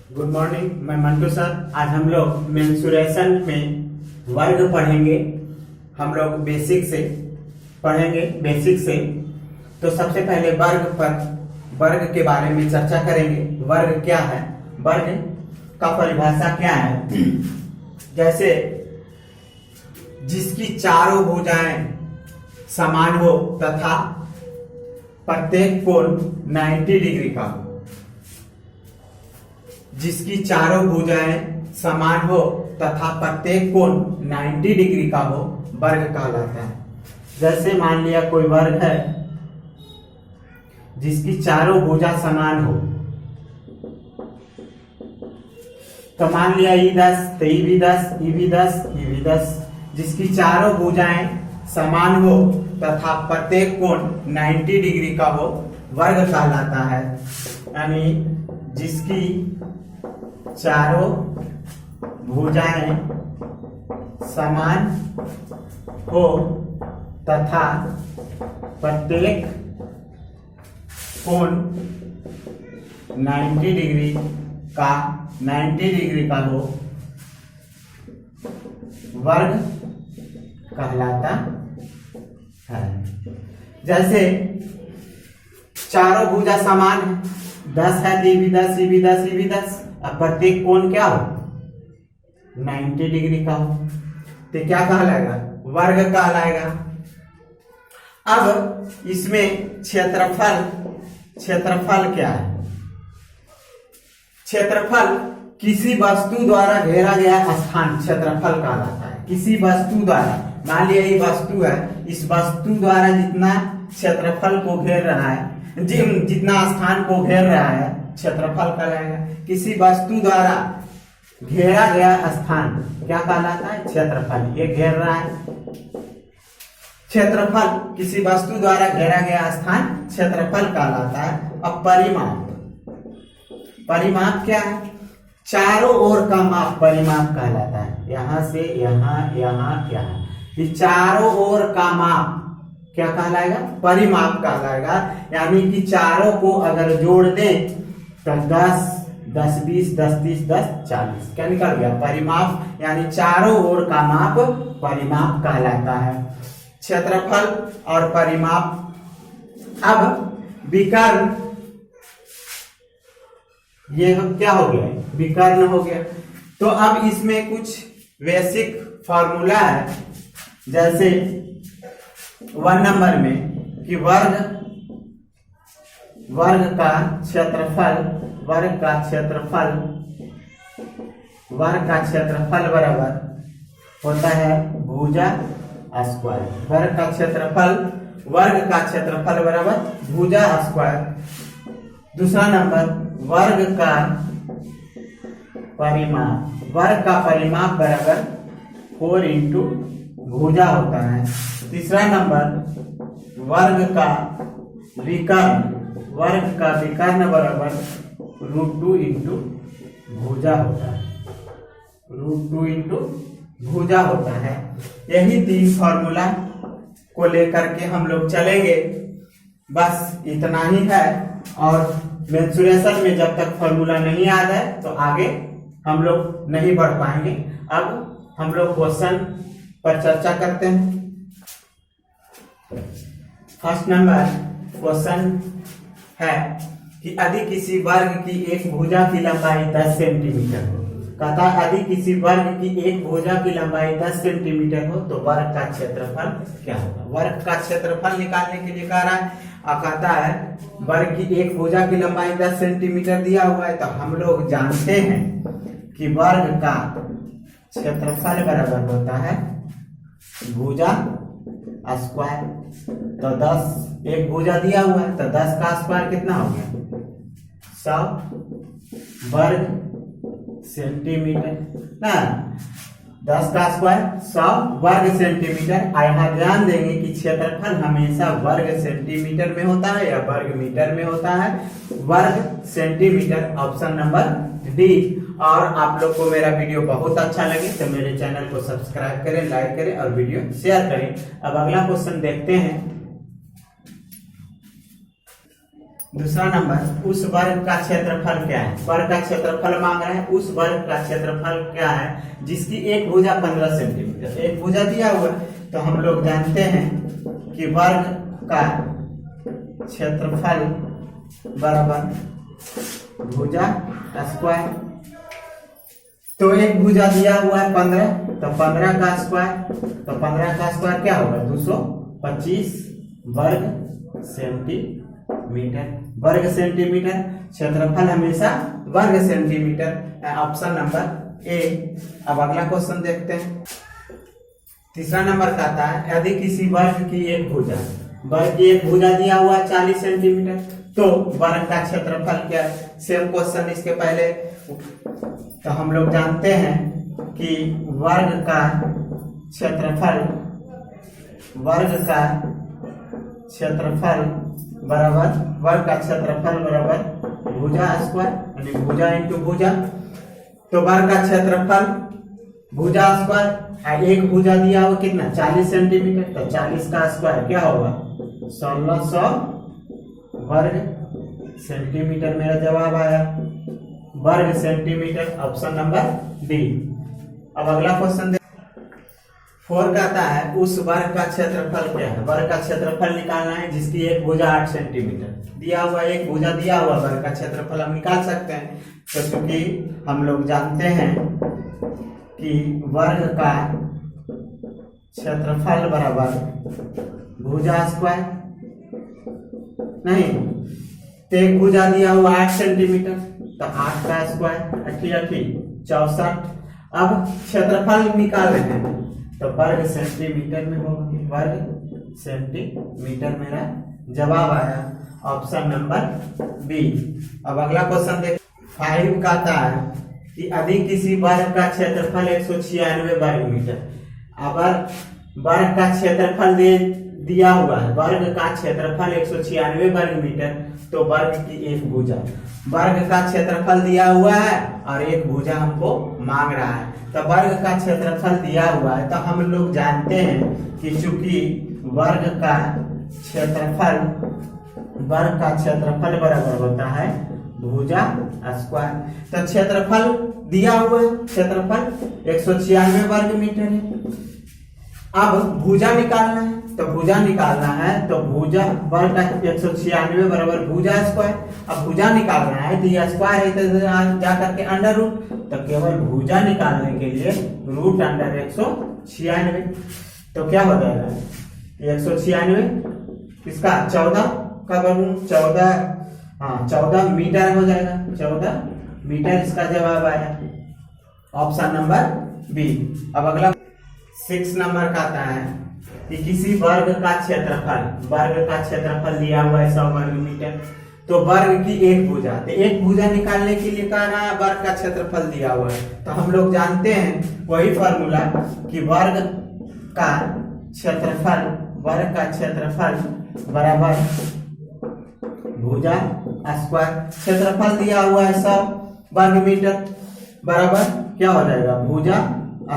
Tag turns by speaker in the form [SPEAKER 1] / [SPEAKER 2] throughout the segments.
[SPEAKER 1] Good morning, मैं Mantu sir. आज हम लोग मेंसुरेशन में वर्ग पढ़ेंगे। हम लोग बेसिक से पढ़ेंगे, बेसिक से। तो सबसे पहले वर्ग के बारे में चर्चा करेंगे। वर्ग क्या है, वर्ग का परिभाषा क्या है। जैसे जिसकी चारों भुजाएं समान हो तथा प्रत्येक कोण 90 डिग्री का हो। जिसकी चारों भुजाएं समान हो तथा प्रत्येक कोण 90 डिग्री का हो, वर्ग कहलाता है। जैसे मान लिया कोई वर्ग है जिसकी चारों भुजा समान हो, तो मान लिया E10 तो E भी 10, E भी 10, E भी 10। जिसकी चारों भुजाएं समान हो तथा प्रत्येक कोण 90 डिग्री का हो, वर्ग कहलाता है। यानी जिसकी चारों भुजाएं समान हो तथा प्रत्येक कोण 90 डिग्री का हो, वर्ग कहलाता है। जैसे चारों भुजा समान है, 10 है तो E भी 10, E भी 10, E भी 10। अब प्रत्येक कोण क्या हो, 90 डिग्री का हो, तो क्या कहलाएगा, वर्ग कहलाएगा। अब इसमें क्षेत्रफल क्या है। क्षेत्रफल किसी वस्तु द्वारा घेरा गया स्थान क्षेत्रफल कहलाता है। किसी वस्तु द्वारा, मान लिया ये वस्तु है, इस वस्तु द्वारा जितना क्षेत्रफल को घेर रहा है, जितना स्थान को घेर रहा है, क्षेत्रफल कहलाएगा। किसी वस्तु द्वारा घेरा गया स्थान क्या कहलाता है, क्षेत्रफल। ये घेर रहा है, क्षेत्रफल किसी वस्तु द्वारा घेरा गया स्थान क्षेत्रफल कहलाता है। अब परिमाप क्या है, चारों ओर का माप परिमाप कहलाता है। यहां से यहां, यहाँ ये चारों ओर का माप क्या कहलाएगा, परिमाप कहलाएगा। यानी कि चारों को अगर जोड़ दें तो 10, 10, 20, 10, 30, 10, 40 क्या निकल गया, परिमाप। यानी चारों ओर का माप परिमाप कहलाता है। क्षेत्रफल और परिमाप। अब विकर्ण, ये क्या हो गया, विकर्ण हो गया। तो अब इसमें कुछ बेसिक फॉर्मूला है। जैसे 1 नंबर में कि वर्ग का क्षेत्रफल बराबर होता है भुजा स्क्वायर। वर्ग का क्षेत्रफल बराबर भुजा स्क्वायर। दूसरा नंबर, वर्ग का परिमाप बराबर 4 इंटू भुजा होता है। तीसरा नंबर, वर्ग का विकर्ण बराबर √2 इंटू भुजा होता है। √2 इंटू भुजा होता है। यही 3 फॉर्मूला को लेकर के हम लोग चलेंगे। बस इतना ही है। और मेंसुरेशन में जब तक फॉर्मूला नहीं याद है तो आगे हम लोग नहीं बढ़ पाएंगे। अब हम लोग क्वेश्चन पर चर्चा करते हैं। फर्स्ट नंबर क्वेश्चन है कि यदि किसी वर्ग की एक भुजा की लंबाई 10 सेंटीमीटर हो। कहता है यदि किसी वर्ग की एक भुजा की लंबाई 10 सेंटीमीटर हो तो वर्ग का क्षेत्रफल क्या होगा। वर्ग का क्षेत्रफल निकालने के लिए कह रहा है और कहता है वर्ग की एक भुजा की लंबाई 10 सेंटीमीटर दिया हुआ है। तो हम लोग जानते हैं कि वर्ग का क्षेत्रफल बराबर होता है भुजा स्क्वायर। तो 10 एक भुजा दिया हुआ है, तो 10 का स्क्वायर कितना हो गया, 100 वर्ग सेंटीमीटर ना। 10 का स्क्वायर 100 वर्ग सेंटीमीटर। यहाँ ध्यान देंगे कि क्षेत्रफल हमेशा वर्ग सेंटीमीटर में होता है या वर्ग मीटर में होता है। वर्ग सेंटीमीटर, ऑप्शन नंबर डी। और आप लोग को मेरा वीडियो बहुत अच्छा लगे तो मेरे चैनल को सब्सक्राइब करें, लाइक करें और वीडियो शेयर करें। अब अगला क्वेश्चन देखते हैं। दूसरा नंबर, उस वर्ग का क्षेत्रफल क्या है। वर्ग का क्षेत्रफल मांग रहा है, उस वर्ग का क्षेत्रफल क्या है जिसकी एक भुजा 15 सेंटीमीटर। एक भुजा दिया हुआ है तो हम लोग जानते हैं कि वर्ग का क्षेत्रफल बराबर भुजा स्क्वायर। तो एक भुजा दिया हुआ है 15, तो 15 का स्क्वायर, तो 15 का स्क्वायर क्या होगा 225 वर्ग सेंटीमीटर। वर्ग सेंटीमीटर, क्षेत्रफल हमेशा वर्ग सेंटीमीटर। Option number A. अब अगला क्वेश्चन देखते हैं। तीसरा नंबर का आता है, यदि किसी वर्ग की एक भुजा, वर्ग की एक भुजा दिया हुआ है 40 सेंटीमीटर, तो वर्ग का क्षेत्रफल क्या है। सेम क्वेश्चन इसके पहले। तो हम लोग जानते हैं कि वर्ग का क्षेत्रफल बराबर वर्ग का क्षेत्रफल बराबर भुजा स्क्वायर, यानी भुजा इंटू भुजा। तो वर्ग का क्षेत्रफल भुजा स्क्वायर, एक भुजा दिया हुआ कितना 40 सेंटीमीटर, तो 40 का स्क्वायर क्या होगा 1600 वर्ग सेंटीमीटर। मेरा जवाब आया वर्ग सेंटीमीटर, ऑप्शन नंबर डी। अब अगला क्वेश्चन देख। 4 का आता है, उस वर्ग का क्षेत्रफल क्या है। वर्ग का क्षेत्रफल निकालना है जिसकी एक भुजा 8 सेंटीमीटर दिया हुआ, एक भुजा दिया हुआ, वर्ग का क्षेत्रफल हम निकाल सकते हैं। तो क्योंकि हम लोग जानते हैं कि वर्ग का क्षेत्रफल बराबर भुजा स्क्वायर, नहीं तो एक भुजा दिया हुआ 8 सेंटीमीटर, तो 8 का स्क्वायर 64। अब क्षेत्रफल निकाल रहे हैं तो वर्ग सेंटीमीटर में होगा, वर्ग सेंटीमीटर। मेरा जवाब आया ऑप्शन नंबर बी। अब अगला क्वेश्चन देख। 5 का आता है कि यदि किसी वर्ग का क्षेत्रफल 196 वर्ग मीटर। अगर वर्ग का क्षेत्रफल दिया हुआ है, वर्ग का क्षेत्रफल 196 वर्ग मीटर, तो वर्ग की एक भुजा, वर्ग का क्षेत्रफल दिया हुआ है और एक भुजा हमको मांग रहा है। तो वर्ग का क्षेत्रफल दिया हुआ है तो हम लोग जानते हैं कि चूंकि वर्ग का क्षेत्रफल बराबर होता है भुजा स्क्वायर। तो क्षेत्रफल दिया हुआ है, क्षेत्रफल 196 वर्ग मीटर है। अब भुजा निकालना है, तो भुजा निकालना है तो भुजा वर्ग का 196 बराबर भुजा स्क्वायर। अब भुजा निकालना है तो ये स्क्वायर है तो जा करके अंडर रूट, तो केवल भुजा निकालने के लिए रूट अंडर 196। तो क्या हो जाएगा 196 इसका 14 का वर्गमूल 14 मीटर हो जाएगा। 14 मीटर इसका जवाब आया ऑप्शन नंबर बी। अब अगला 6 नंबर का आता है कि किसी वर्ग का क्षेत्रफल दिया हुआ है 100 वर्ग मीटर, तो वर्ग की एक भुजा, तो एक भुजा निकालने के लिए कहना है वर्ग का क्षेत्रफल दिया हुआ है। तो हम लोग जानते हैं वही फॉर्मूला कि वर्ग का क्षेत्रफल बराबर भुजा स्क्वायर। क्षेत्रफल दिया हुआ है 100 वर्ग मीटर बराबर क्या हो जाएगा भुजा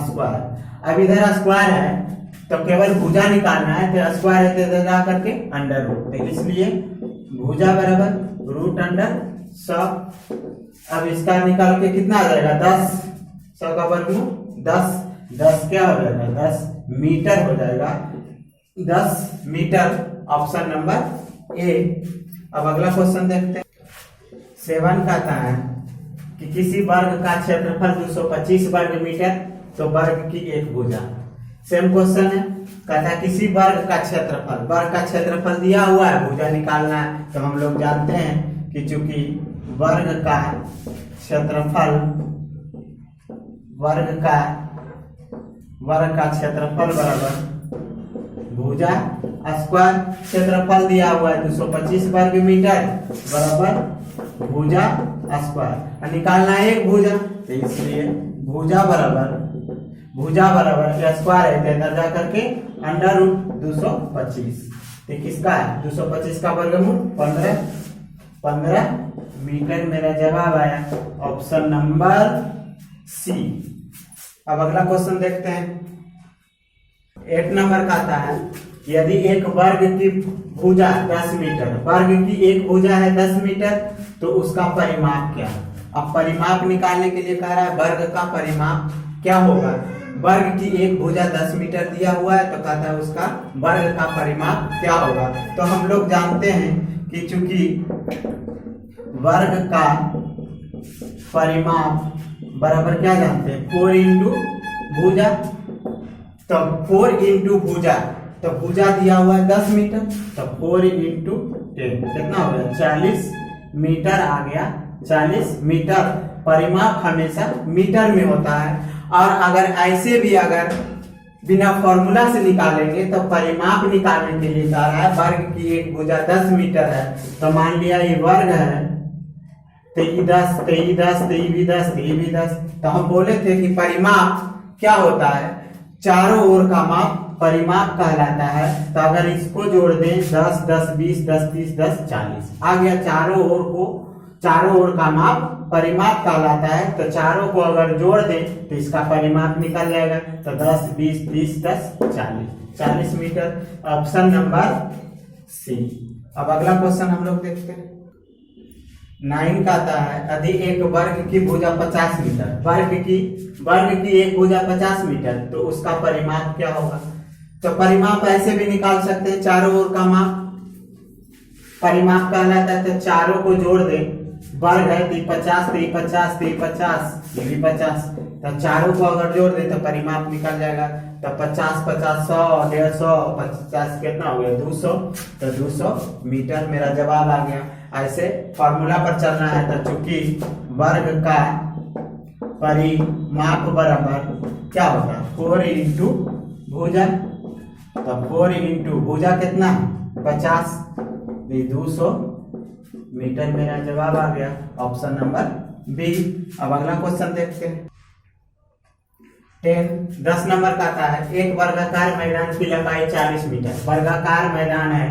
[SPEAKER 1] स्क्वायर। अब इधर स्क्वायर है तो केवल भुजा निकालना है, तो स्क्वायर है तो जा करके अंडर रूट, तो इसलिए भुजा बराबर रूट अंडर 100। अब इसका निकाल के कितना आ जाएगा 10, 100 का वर्गमूल 10 क्या हो जाएगा 10 मीटर हो जाएगा, 10 मीटर ऑप्शन नंबर ए। अब अगला क्वेश्चन देखते हैं। 7 का आता है कि किसी वर्ग का क्षेत्रफल 225 वर्ग मीटर, तो वर्ग की एक भुजा। सेम क्वेश्चन है, कहता है किसी वर्ग का क्षेत्रफल दिया हुआ है, भुजा निकालना है। तो हम लोग जानते हैं कि चूंकि वर्ग का क्षेत्रफल बराबर भुजा स्क्वायर। क्षेत्रफल दिया हुआ है 225 वर्ग मीटर बराबर भुजा स्क्वायर। निकालना है एक भुजा, तो इसलिए भुजा बराबर स्क्वायर है तो जा करके अंडर रूट 225। तो किसका है 225 का वर्गमूल 15 मीटर। मेरा जवाब आया ऑप्शन नंबर सी। अब अगला क्वेश्चन देखते हैं। 8 नंबर का आता है यदि एक वर्ग की भुजा 10 मीटर, वर्ग की एक भुजा है 10 मीटर, तो उसका परिमाप क्या है? अब परिमाप निकालने के लिए कह रहा है वर्ग का परिमाप क्या होगा। वर्ग की एक भुजा 10 मीटर दिया हुआ है, तो कहता है उसका वर्ग का परिमाप क्या होगा। तो हम लोग जानते हैं कि चूंकि वर्ग का परिमाप बराबर क्या जानते हैं, 4 इंटू भुजा। तो 4 इंटू भुजा, तो भुजा दिया हुआ है 10 मीटर, तो 4 इंटू 10 कितना हो गया, 40 मीटर आ गया। 40 मीटर परिमाप हमेशा मीटर में होता है। और अगर ऐसे भी अगर बिना फॉर्मूला से निकालेंगे तो परिमाप निकालने के लिए कह रहा है वर्ग की एक भुजा 10 मीटर है, तो मान लिया ये वर्ग है, तो ये 10, तो ये 10, तो ये भी 10, तो ये भी 10। तो हम बोले थे कि परिमाप क्या होता है, चारों ओर का माप परिमाप कहलाता है। तो अगर इसको जोड़ दें 10, 10, 20, 10, 30, 10, 40 आ गया। चारों ओर का माप परिमाप कहलाता है। तो चारों को अगर जोड़ दें तो इसका परिमाप निकल जाएगा। तो 10, 20, 30, 10, 40, 40 मीटर। Option number C. अब अगला क्वेश्चन हम लोग देखते हैं। 9 कहता है यदि एक वर्ग की भुजा 50 मीटर, वर्ग की एक भुजा 50 मीटर, तो उसका परिमाप क्या होगा। तो परिमाप ऐसे भी निकाल सकते हैं, चारों ओर का माप परिमाप कहलाता है। तो चारों को जोड़ दें, वर्ग है 50, 50, 50, ये भी 50, तो चारों को अगर जोड़ दें तो परिमाप निकल जाएगा। तो 50, 50, 100, 150, 50 कितना हो गया, 200। तो 200 मीटर मेरा जवाब आ गया। ऐसे फॉर्मूला पर चलना है। तो चूंकि वर्ग का परिमाप बराबर क्या होगा, 4 इंटू भुजा। तो 4 इंटू भुजा कितना, 50, 200 मीटर मेरा जवाब आ गया। Option number B. अब अगला क्वेश्चन देखते हैं। 10 नंबर का आता है एक वर्गाकार मैदान की लंबाई 40 मीटर। वर्गाकार मैदान है,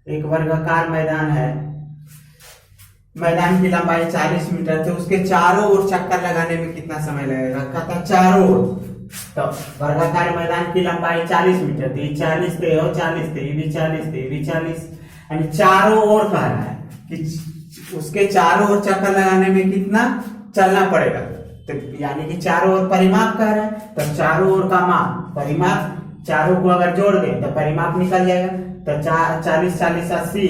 [SPEAKER 1] एक वर्गाकार मैदान है, मैदान की लंबाई 40 मीटर। तो उसके चारों ओर चक्कर लगाने में कितना समय लगेगा, कहता चारों ओर। तो वर्गाकार मैदान की लंबाई 40 मीटर थी, 40 थे और 40 थे, ये भी 40 थे, ये भी 40, यानी चारों ओर कह रहा है कि उसके चारों ओर चक्कर लगाने में कितना चलना पड़ेगा। तो यानी कि चारों ओर परिमाप कह रहा है। तो चारों ओर का माप परिमाप, चारों को अगर जोड़ दें तो परिमाप निकल जाएगा। तो 40, 40, 80,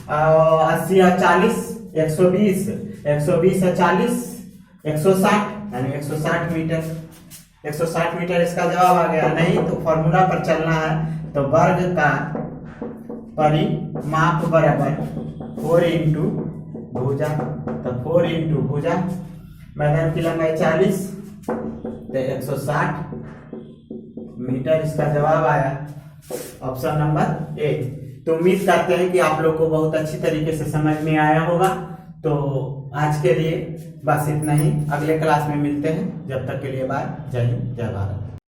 [SPEAKER 1] 80 और 40, 120, 120 और 40, 160, यानी 160 मीटर। 160 मीटर इसका जवाब आ गया। नहीं तो फॉर्मूला पर चलना है। तो वर्ग का परिमाप बराबर 4 इंटू भुजा। तो 4 इंटू भुजा, मैदान की लंबाई 40, तो 160 मीटर इसका जवाब आया। Option number A. तो उम्मीद करते हैं कि आप लोग को बहुत अच्छी तरीके से समझ में आया होगा। तो आज के लिए बस इतना ही, अगले क्लास में मिलते हैं। जब तक के लिए बाय, जय हिंद, जय भारत।